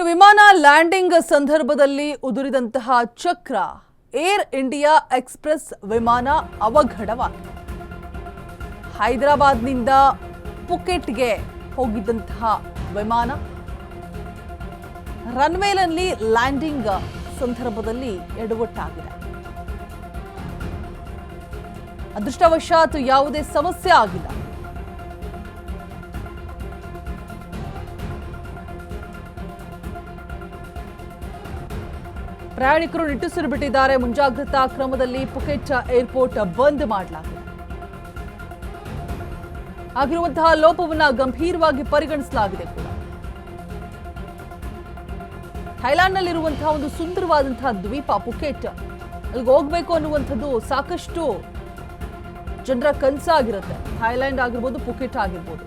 ವಿಮಾನ ಲ್ಯಾಂಡಿಂಗ್ ಸಂದರ್ಭದಲ್ಲಿ ಉದುರಿದಂತಹ ಚಕ್ರ ಏರ್ ಇಂಡಿಯಾ ಎಕ್ಸ್‌ಪ್ರೆಸ್ ವಿಮಾನ ಅವಘಡವಾಗಿದೆ. ಹೈದರಾಬಾದ್ನಿಂದ ಪುಕೆಟ್ಗೆ ಹೋಗಿದ್ದಂತಹ ವಿಮಾನ ರನ್ವೇನಲ್ಲಿ ಲ್ಯಾಂಡಿಂಗ್ ಸಂದರ್ಭದಲ್ಲಿ ಎಡವಟ್ಟಾಗಿದೆ. ಅದೃಷ್ಟವಶಾತ್ ಯಾವುದೇ ಸಮಸ್ಯೆ ಆಗಿಲ್ಲ. ಪ್ರಯಾಣಿಕರು ನಿಟ್ಟುಸಿರು ಬಿಟ್ಟಿದ್ದಾರೆ. ಮುಂಜಾಗ್ರತಾ ಕ್ರಮದಲ್ಲಿ ಪುಕೆಟ್ ಏರ್ಪೋರ್ಟ್ ಬಂದ್ ಮಾಡಲಾಗಿದೆ. ಆಗಿರುವಂತಹ ಲೋಪವನ್ನು ಗಂಭೀರವಾಗಿ ಪರಿಗಣಿಸಲಾಗಿದೆ ಕೂಡ. ಥೈಲ್ಯಾಂಡ್ನಲ್ಲಿರುವಂತಹ ಒಂದು ಸುಂದರವಾದಂತಹ ದ್ವೀಪ ಪುಕೆಟ್, ಅಲ್ಲಿಗೆ ಹೋಗ್ಬೇಕು ಅನ್ನುವಂಥದ್ದು ಸಾಕಷ್ಟು ಜನರ ಕನಸಾಗಿರುತ್ತೆ. ಥೈಲ್ಯಾಂಡ್ ಆಗಿರ್ಬೋದು, ಪುಕೆಟ್ ಆಗಿರ್ಬೋದು.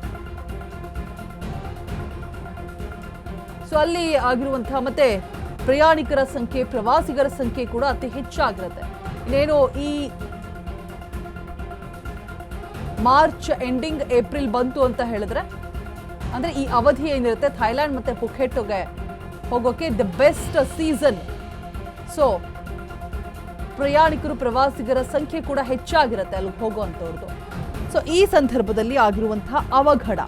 ಸೊ ಅಲ್ಲಿ ಆಗಿರುವಂತಹ ಮತ್ತೆ ಪ್ರಯಾಣಿಕರ ಸಂಖ್ಯೆ, ಪ್ರವಾಸಿಗರ ಸಂಖ್ಯೆ ಕೂಡ ಅತಿ ಹೆಚ್ಚಾಗಿರುತ್ತೆ. ಇನ್ನೇನು ಈ ಮಾರ್ಚ್ ಎಂಡಿಂಗ್ ಏಪ್ರಿಲ್ ಬಂತು ಅಂತ ಹೇಳಿದ್ರೆ, ಅಂದ್ರೆ ಈ ಅವಧಿ ಏನಿರುತ್ತೆ ಥೈಲ್ಯಾಂಡ್ ಮತ್ತೆ ಪುಕೆಟ್ಗೆ ಹೋಗೋಕೆ ದ ಬೆಸ್ಟ್ ಸೀಸನ್. ಸೊ ಪ್ರಯಾಣಿಕರು, ಪ್ರವಾಸಿಗರ ಸಂಖ್ಯೆ ಕೂಡ ಹೆಚ್ಚಾಗಿರುತ್ತೆ ಅಲ್ಲಿಗೆ ಹೋಗುವಂಥವ್ರದ್ದು. ಸೊ ಈ ಸಂದರ್ಭದಲ್ಲಿ ಆಗಿರುವಂತಹ ಅವಘಡ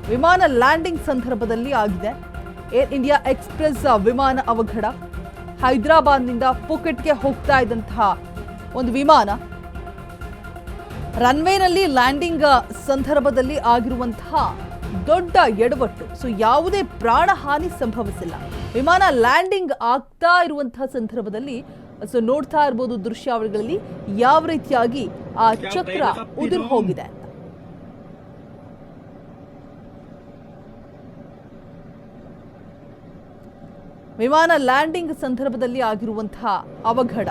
ವಿಮಾನ ಲ್ಯಾಂಡಿಂಗ್ ಸಂದರ್ಭದಲ್ಲಿ ಆಗಿದೆ. ಏರ್ ಇಂಡಿಯಾ ಎಕ್ಸ್‌ಪ್ರೆಸ್ ವಿಮಾನ ಅವಘಡ. ಹೈದರಾಬಾದ್ನಿಂದ ಪುಕೆಟ್ಗೆ ಹೋಗ್ತಾ ಇದ್ದಂತಹ ಒಂದು ವಿಮಾನ ರನ್ವೇನಲ್ಲಿ ಲ್ಯಾಂಡಿಂಗ್ ಸಂದರ್ಭದಲ್ಲಿ ಆಗಿರುವಂತಹ ದೊಡ್ಡ ಎಡವಟ್ಟು. ಸೊ ಯಾವುದೇ ಪ್ರಾಣಹಾನಿ ಸಂಭವಿಸಿಲ್ಲ. ವಿಮಾನ ಲ್ಯಾಂಡಿಂಗ್ ಆಗ್ತಾ ಇರುವಂತಹ ಸಂದರ್ಭದಲ್ಲಿ ಸೊ ನೋಡ್ತಾ ಇರಬಹುದು ದೃಶ್ಯಾವಳಿಗಳಲ್ಲಿ ಯಾವ ರೀತಿಯಾಗಿ ಆ ಚಕ್ರ ಉದುರು ಹೋಗಿದೆ ಅಂತ. ವಿಮಾನ ಲ್ಯಾಂಡಿಂಗ್ ಸಂದರ್ಭದಲ್ಲಿ ಆಗಿರುವಂತಹ ಅವಘಡ.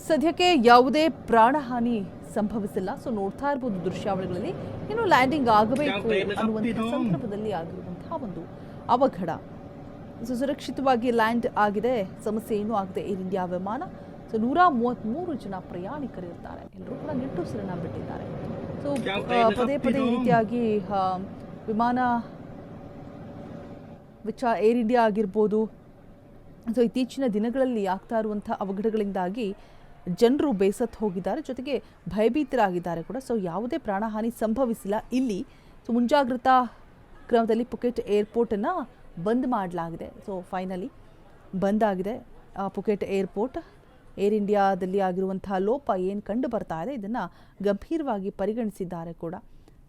ಸದ್ಯಕ್ಕೆ ಯಾವುದೇ ಪ್ರಾಣಹಾನಿ ಸಂಭವಿಸಿಲ್ಲ. ಸೊ ನೋಡ್ತಾ ಇರಬಹುದು ದೃಶ್ಯಾವಳಿಗಳಲ್ಲಿ. ಇನ್ನು ಲ್ಯಾಂಡಿಂಗ್ ಆಗಬೇಕು ಅನ್ನುವಂತಹ ಸಂದರ್ಭದಲ್ಲಿ ಆಗಿರುವಂತಹ ಒಂದು ಅವಘಡ. ಸೊ ಸುರಕ್ಷಿತವಾಗಿ ಲ್ಯಾಂಡ್ ಆಗಿದೆ, ಸಮಸ್ಯೆ ಏನೂ ಆಗದೆ ಏರ್ ಇಂಡಿಯಾ ವಿಮಾನ. ಸೊ 133 ಜನ ಪ್ರಯಾಣಿಕರಿರ್ತಾರೆ. ಎಲ್ಲರೂ ಕೂಡ ನಿಟ್ಟುಸಿರನ್ನ ಬಿಟ್ಟಿದ್ದಾರೆ. ಸೊ ಪದೇ ಪದೇ ಈ ರೀತಿಯಾಗಿ ವಿಮಾನ ಏರ್ ಇಂಡಿಯಾ ಆಗಿರ್ಬೋದು, ಸೊ ಇತ್ತೀಚಿನ ದಿನಗಳಲ್ಲಿ ಆಗ್ತಾ ಇರುವಂಥ ಅವಘಡಗಳಿಂದಾಗಿ ಜನರು ಬೇಸತ್ತು ಹೋಗಿದ್ದಾರೆ, ಜೊತೆಗೆ ಭಯಭೀತರಾಗಿದ್ದಾರೆ ಕೂಡ. ಸೊ ಯಾವುದೇ ಪ್ರಾಣಹಾನಿ ಸಂಭವಿಸಿಲ್ಲ ಇಲ್ಲಿ. ಸೊ ಮುಂಜಾಗ್ರತಾ ಕ್ರಮದಲ್ಲಿ ಪುಕೆಟ್ ಏರ್ಪೋರ್ಟನ್ನು ಬಂದ್ ಮಾಡಲಾಗಿದೆ. ಸೊ ಫೈನಲಿ ಬಂದ್ ಆಗಿದೆ ಪುಕೆಟ್ ಏರ್ಪೋರ್ಟ್. ಏರ್ ಇಂಡಿಯಾದಲ್ಲಿ ಆಗಿರುವಂತಹ ಲೋಪ ಏನು ಕಂಡು ಬರ್ತಾ ಇದೆ, ಇದನ್ನು ಗಂಭೀರವಾಗಿ ಪರಿಗಣಿಸಿದ್ದಾರೆ ಕೂಡ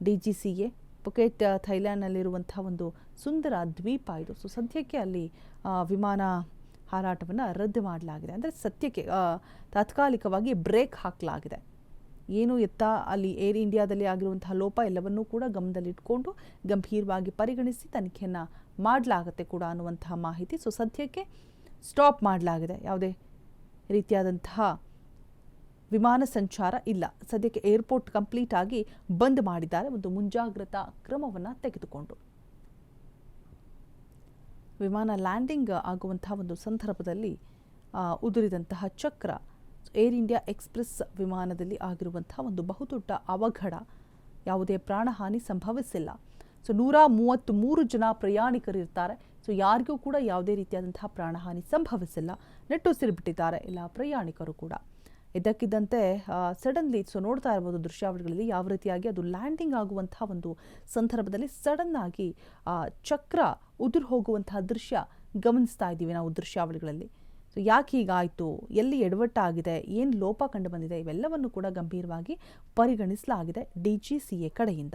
DGCA. ಪುಕೆಟ್ ಥೈಲ್ಯಾಂಡ್ನಲ್ಲಿರುವಂಥ ಒಂದು ಸುಂದರ ದ್ವೀಪ ಇದು. ಸೊ ಸದ್ಯಕ್ಕೆ ಅಲ್ಲಿ ವಿಮಾನ ಹಾರಾಟವನ್ನು ರದ್ದು ಮಾಡಲಾಗಿದೆ. ಅಂದರೆ ಸದ್ಯಕ್ಕೆ ತಾತ್ಕಾಲಿಕವಾಗಿ ಬ್ರೇಕ್ ಹಾಕಲಾಗಿದೆ. ಏನು ಎತ್ತ ಅಲ್ಲಿ ಏರ್ ಇಂಡಿಯಾದಲ್ಲಿ ಆಗಿರುವಂತಹ ಲೋಪ ಎಲ್ಲವನ್ನೂ ಕೂಡ ಗಮನದಲ್ಲಿಟ್ಕೊಂಡು ಗಂಭೀರವಾಗಿ ಪರಿಗಣಿಸಿ ತನಿಖೆಯನ್ನು ಮಾಡಲಾಗುತ್ತೆ ಕೂಡ ಅನ್ನುವಂತಹ ಮಾಹಿತಿ. ಸೊ ಸದ್ಯಕ್ಕೆ ಸ್ಟಾಪ್ ಮಾಡಲಾಗಿದೆ. ಯಾವುದೇ ರೀತಿಯಾದಂತಹ ವಿಮಾನ ಸಂಚಾರ ಇಲ್ಲ. ಸದ್ಯಕ್ಕೆ ಏರ್ಪೋರ್ಟ್ ಕಂಪ್ಲೀಟ್ ಆಗಿ ಬಂದ್ ಮಾಡಿದ್ದಾರೆ, ಒಂದು ಮುಂಜಾಗ್ರತಾ ಕ್ರಮವನ್ನು ತೆಗೆದುಕೊಂಡು. ವಿಮಾನ ಲ್ಯಾಂಡಿಂಗ್ ಆಗುವಂತಹ ಒಂದು ಸಂದರ್ಭದಲ್ಲಿ ಉದುರಿದಂತಹ ಚಕ್ರ ಏರ್ ಇಂಡಿಯಾ ಎಕ್ಸ್‌ಪ್ರೆಸ್ ವಿಮಾನದಲ್ಲಿ ಆಗಿರುವಂತಹ ಒಂದು ಬಹುದೊಡ್ಡ ಅವಘಡ. ಯಾವುದೇ ಪ್ರಾಣಹಾನಿ ಸಂಭವಿಸಿಲ್ಲ. ಸೊ 133 ಜನ ಪ್ರಯಾಣಿಕರಿರ್ತಾರೆ. ಸೊ ಯಾರಿಗೂ ಕೂಡ ಯಾವುದೇ ರೀತಿಯಾದಂತಹ ಪ್ರಾಣಹಾನಿ ಸಂಭವಿಸಿಲ್ಲ. ನಿಟ್ಟುಸಿರು ಬಿಟ್ಟಿದ್ದಾರೆ ಎಲ್ಲ ಪ್ರಯಾಣಿಕರು ಕೂಡ. ಇದ್ದಕ್ಕಿದ್ದಂತೆ ಸಡನ್ಲಿ ಸೊ ನೋಡ್ತಾ ಇರ್ಬೋದು ದೃಶ್ಯಾವಳಿಗಳಲ್ಲಿ ಯಾವ ರೀತಿಯಾಗಿ ಅದು ಲ್ಯಾಂಡಿಂಗ್ ಆಗುವಂತಹ ಒಂದು ಸಂದರ್ಭದಲ್ಲಿ ಸಡನ್ ಆಗಿ ಚಕ್ರ ಉದುರು ಹೋಗುವಂತಹ ದೃಶ್ಯ ಗಮನಿಸ್ತಾ ಇದ್ದೀವಿ ನಾವು ದೃಶ್ಯಾವಳಿಗಳಲ್ಲಿ. ಸೊ ಯಾಕೆ ಹೀಗಾಯಿತು, ಎಲ್ಲಿ ಎಡವಟ್ಟಾಗಿದೆ, ಏನು ಲೋಪ ಕಂಡು ಬಂದಿದೆ, ಇವೆಲ್ಲವನ್ನು ಕೂಡ ಗಂಭೀರವಾಗಿ ಪರಿಗಣಿಸಲಾಗಿದೆ DGCA ಕಡೆಯಿಂದ.